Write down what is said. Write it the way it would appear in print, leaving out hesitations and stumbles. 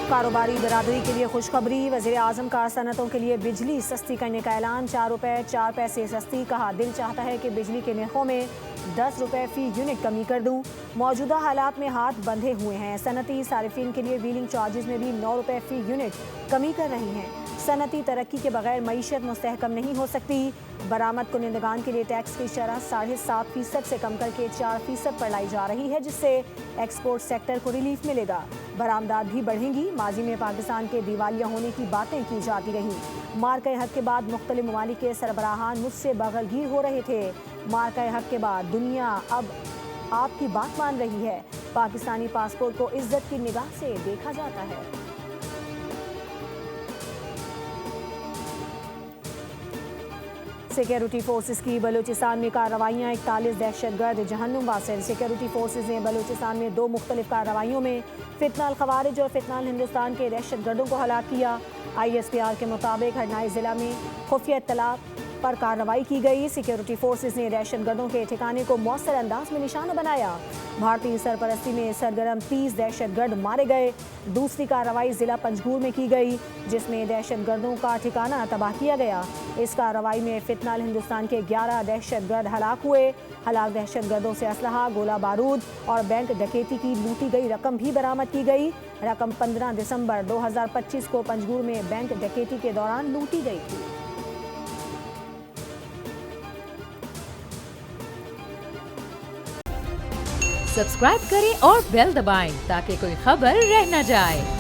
کاروباری برادری کے لیے خوشخبری، وزیر اعظم کا صنعتوں کے لیے بجلی سستی کرنے کا اعلان، 4 روپے 4 پیسے سستی، کہا دل چاہتا ہے کہ بجلی کے نرخوں میں 10 روپے فی یونٹ کمی کر دوں، موجودہ حالات میں ہاتھ بندھے ہوئے ہیں، صنعتی صارفین کے لیے ویلنگ چارجز میں بھی 9 روپے فی یونٹ کمی کر رہی ہیں، صنعتی ترقی کے بغیر معیشت مستحکم نہیں ہو سکتی، برآمد کنندگان کے لیے ٹیکس کی شرح 7.5% سے کم کر کے 4% پر لائی جا رہی ہے، جس سے ایکسپورٹ سیکٹر کو ریلیف ملے گا، برآمدات بھی بڑھیں گی، ماضی میں پاکستان کے دیوالیہ ہونے کی باتیں کی جاتی رہیں، مارکہ حق کے بعد مختلف ممالک کے سربراہان مجھ سے بغلگیر ہو رہے تھے، مارکہ حق کے بعد دنیا اب آپ کی بات مان رہی ہے، پاکستانی پاسپورٹ کو عزت کی نگاہ سے دیکھا جاتا ہے۔ سیکیورٹی فورسز کی بلوچستان میں کارروائیاں، 41 دہشت گرد جہنم واسر، سیکیورٹی فورسز نے بلوچستان میں 2 مختلف کارروائیوں میں فتنہ الخوارج اور فتنہ الہندوستان کے دہشت گردوں کو ہلاک کیا، ISPR کے مطابق ہرنائی ضلع میں خفیہ اطلاع پر کارروائی کی گئی، سیکیورٹی فورسز نے دہشت گردوں کے ٹھکانے کو مؤثر انداز میں نشانہ بنایا، بھارتی سرپرستی میں سرگرم 30 دہشت گرد مارے گئے، دوسری کارروائی ضلع پنجگور میں کی گئی جس میں دہشت گردوں کا ٹھکانہ تباہ کیا گیا، اس کارروائی میں فتنہ الہندوستان کے 11 دہشت گرد ہلاک ہوئے، ہلاک دہشت گردوں سے اسلحہ، گولہ بارود اور بینک ڈکیتی کی لوٹی گئی رقم بھی برآمد کی گئی، رقم 15 دسمبر 2025 کو پنجگور میں بینک ڈکیتی کے دوران لوٹی گئی تھی۔ سبسکرائب کریں اور بیل دبائیں تاکہ کوئی خبر رہ نہ جائے۔